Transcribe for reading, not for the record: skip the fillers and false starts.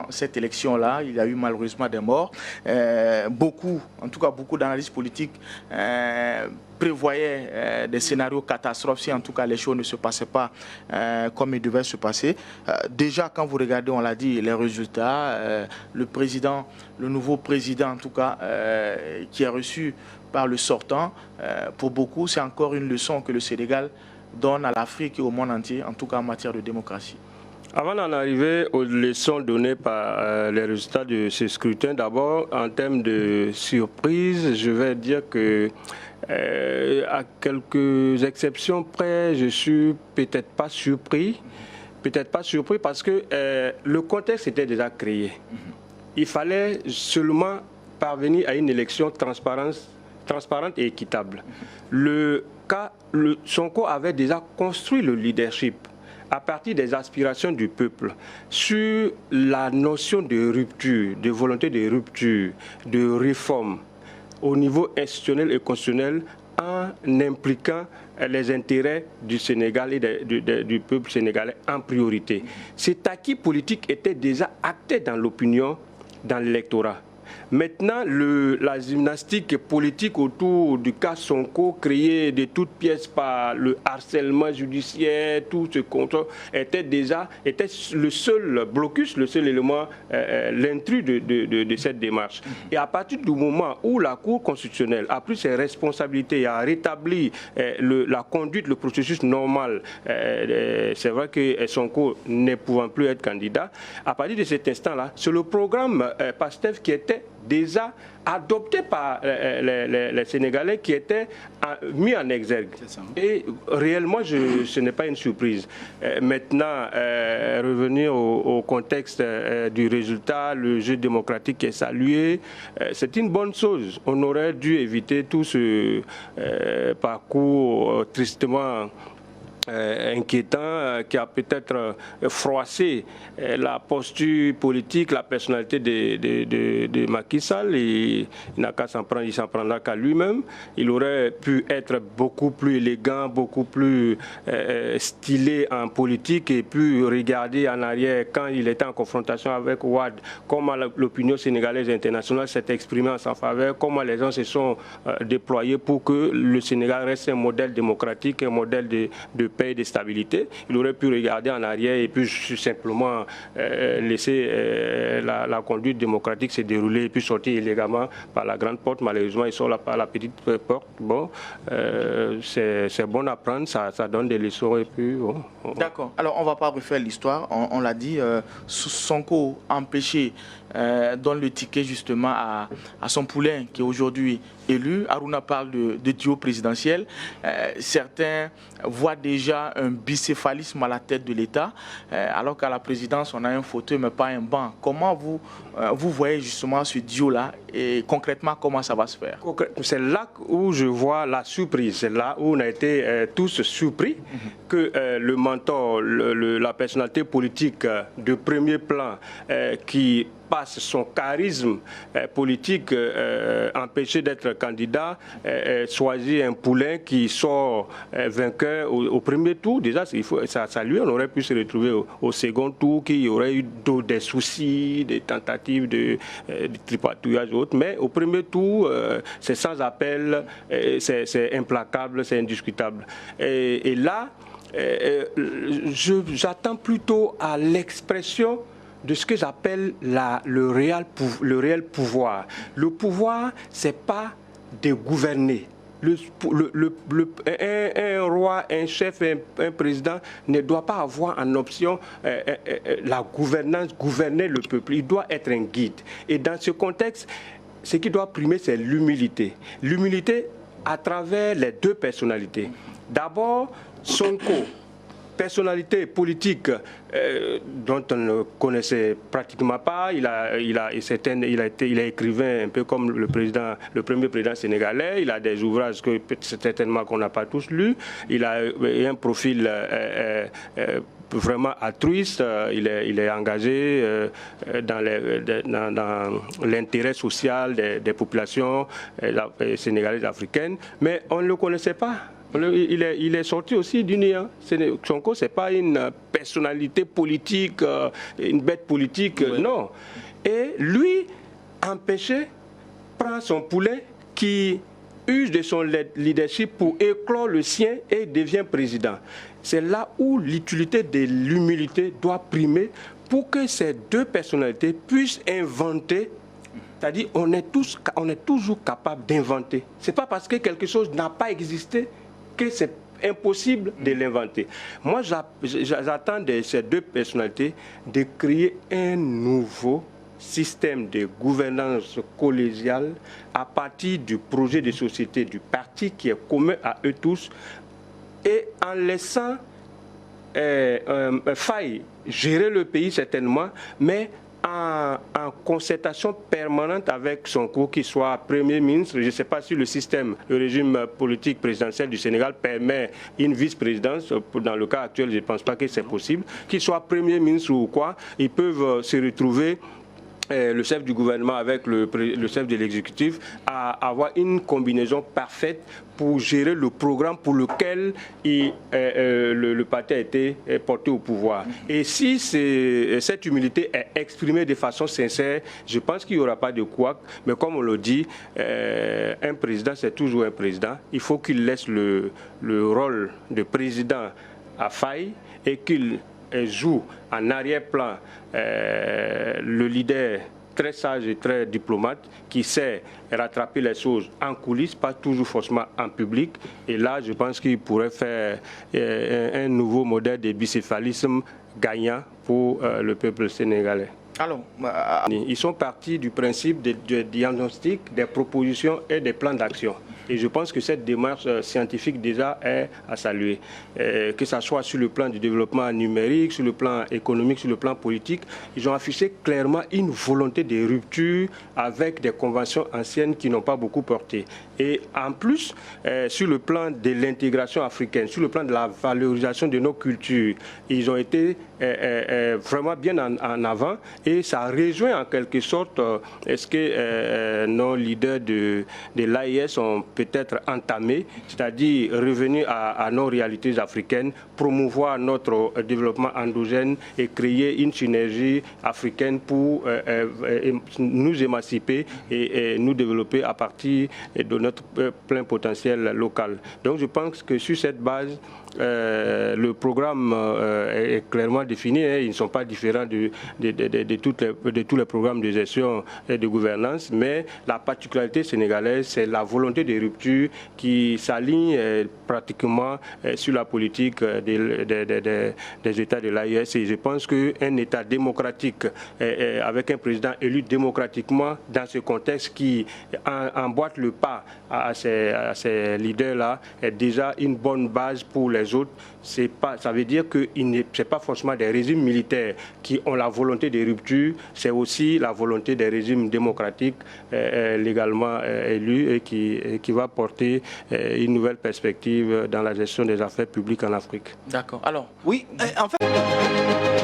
cette élection-là. Il y a eu malheureusement des morts. En tout cas beaucoup d'analystes politiques prévoyaient des scénarios catastrophes si en tout cas les choses ne se passaient pas comme ils devaient se passer. Déjà quand vous regardez, on l'a dit, les résultats, le nouveau président en tout cas qui est reçu par le sortant, pour beaucoup c'est encore une leçon que le Sénégal donne à l'Afrique et au monde entier, en tout cas en matière de démocratie. Avant d'en arriver aux leçons données par les résultats de ce scrutin, d'abord, en termes de surprise, je vais dire que, à quelques exceptions près, je suis peut-être pas surpris. Peut-être pas surpris parce que le contexte était déjà créé. Il fallait seulement parvenir à une élection transparente et équitable. Sonko avait déjà construit le leadership à partir des aspirations du peuple sur la notion de rupture, de volonté de rupture, de réforme au niveau institutionnel et constitutionnel en impliquant les intérêts du Sénégal et du peuple sénégalais en priorité. Cet acquis politique était déjà acté dans l'opinion, dans l'électorat. Maintenant, la gymnastique politique autour du cas Sonko, créée de toutes pièces par le harcèlement judiciaire, tout ce contrôle, était le seul blocus, le seul élément, l'intrus de cette démarche. Et à partir du moment où la Cour constitutionnelle a pris ses responsabilités et a rétabli la conduite, le processus normal, c'est vrai que Sonko ne pouvant plus être candidat, à partir de cet instant-là, c'est le programme PASTEF qui était déjà adopté par les Sénégalais qui étaient mis en exergue. Et réellement, ce n'est pas une surprise. Maintenant, revenir au contexte du résultat, le jeu démocratique est salué, c'est une bonne chose. On aurait dû éviter tout ce parcours tristement inquiétant qui a peut-être froissé la posture politique, la personnalité de Macky Sall. Il n'a qu'à s'en prendre, il s'en prendra qu'à lui-même. Il aurait pu être beaucoup plus élégant, beaucoup plus stylé en politique et puis regarder en arrière quand il était en confrontation avec Ouad, comment l'opinion sénégalaise et internationale s'est exprimée en sa faveur, comment les gens se sont déployés pour que le Sénégal reste un modèle démocratique, un modèle de paix et de stabilité. Il aurait pu regarder en arrière et puis simplement laisser la conduite démocratique se dérouler et puis sortir élégamment par la grande porte. Malheureusement, il sort par la petite porte. Bon, c'est bon à prendre, ça donne des leçons et puis... Bon. D'accord. Alors, on ne va pas refaire l'histoire. On l'a dit, Sonko empêché donne le ticket justement à son poulain qui est aujourd'hui élu. Aruna parle de duo présidentiel. Certains voient déjà un bicéphalisme à la tête de l'État, alors qu'à la présidence, on a un fauteuil mais pas un banc. Comment vous voyez justement ce duo-là et concrètement, comment ça va se faire? C'est là où je vois la surprise. C'est là où on a été tous surpris que le mentor, la personnalité politique de premier plan qui passe son charisme politique empêché d'être candidat, choisir un poulain qui sort vainqueur au premier tour. Déjà, ça lui, on aurait pu se retrouver au second tour, qu'il y aurait eu des soucis, des tentatives de tripatouillage et autres. Mais au premier tour, c'est sans appel, c'est implacable, c'est indiscutable. Et là, j'attends plutôt à l'expression de ce que j'appelle le réel pouvoir. Le pouvoir, ce n'est pas de gouverner. Un roi, un chef, un président ne doit pas avoir en option la gouvernance, gouverner le peuple. Il doit être un guide. Et dans ce contexte, ce qui doit primer, c'est l'humilité. L'humilité à travers les deux personnalités. D'abord, Sonko, personnalité politique dont on ne connaissait pratiquement pas. Il est écrivain un peu comme le premier président sénégalais. Il a des ouvrages que certainement qu'on n'a pas tous lus. Il a un profil vraiment altruiste. Il est engagé dans l'intérêt social des populations sénégalaises africaines. Mais on ne le connaissait pas. Il est sorti aussi du néant. Sonko, ce n'est pas une personnalité politique, une bête politique, non. Et lui, empêché, prend son poulet qui use de son leadership pour éclore le sien et devient président. C'est là où l'utilité de l'humilité doit primer pour que ces deux personnalités puissent inventer. C'est-à-dire on est toujours capable d'inventer. Ce n'est pas parce que quelque chose n'a pas existé que c'est impossible de l'inventer. Moi, j'attends de ces deux personnalités de créer un nouveau système de gouvernance collégiale à partir du projet de société du parti qui est commun à eux tous et en laissant Faye gérer le pays certainement, mais en concertation permanente avec Sonko, qui soit Premier ministre. Je ne sais pas si le régime politique présidentiel du Sénégal permet une vice-présidence. Dans le cas actuel, je ne pense pas que c'est possible. Qu'il soit Premier ministre ou quoi, ils peuvent se retrouver, le chef du gouvernement avec le chef de l'exécutif, à avoir une combinaison parfaite pour gérer le programme pour lequel le parti a été porté au pouvoir. Et si cette humilité est exprimée de façon sincère, je pense qu'il n'y aura pas de couac. Mais comme on le dit, un président, c'est toujours un président. Il faut qu'il laisse le rôle de président à Faye et qu'il joue en arrière-plan le leader très sage et très diplomate qui sait rattraper les choses en coulisses, pas toujours forcément en public. Et là, je pense qu'il pourrait faire un nouveau modèle de bicéphalisme gagnant pour le peuple sénégalais. Alors, ils sont partis du principe de diagnostic, des propositions et des plans d'action. Et je pense que cette démarche scientifique déjà est à saluer. Que ce soit sur le plan du développement numérique, sur le plan économique, sur le plan politique, ils ont affiché clairement une volonté de rupture avec des conventions anciennes qui n'ont pas beaucoup porté. Et en plus, sur le plan de l'intégration africaine, sur le plan de la valorisation de nos cultures, ils ont été vraiment bien en avant. Et ça rejoint en quelque sorte ce que nos leaders de l'AIS ont peut-être entamé, c'est-à-dire revenir à nos réalités africaines, promouvoir notre développement endogène et créer une synergie africaine pour nous émanciper et nous développer à partir de notre plein potentiel local. Donc je pense que sur cette base, le programme est clairement défini. Ils ne sont pas différents de tous les programmes de gestion et de gouvernance, mais la particularité sénégalaise, c'est la volonté de rupture qui s'aligne pratiquement sur la politique des États de l'AES. Et je pense qu'un État démocratique avec un président élu démocratiquement dans ce contexte qui emboîte le pas à ces leaders-là est déjà une bonne base pour les autres. Ça veut dire que ce n'est pas forcément des régimes militaires qui ont la volonté de rupture, c'est aussi la volonté des régimes démocratiques légalement élus et qui va porter une nouvelle perspective dans la gestion des affaires publiques en Afrique. D'accord. Alors, oui, en fait...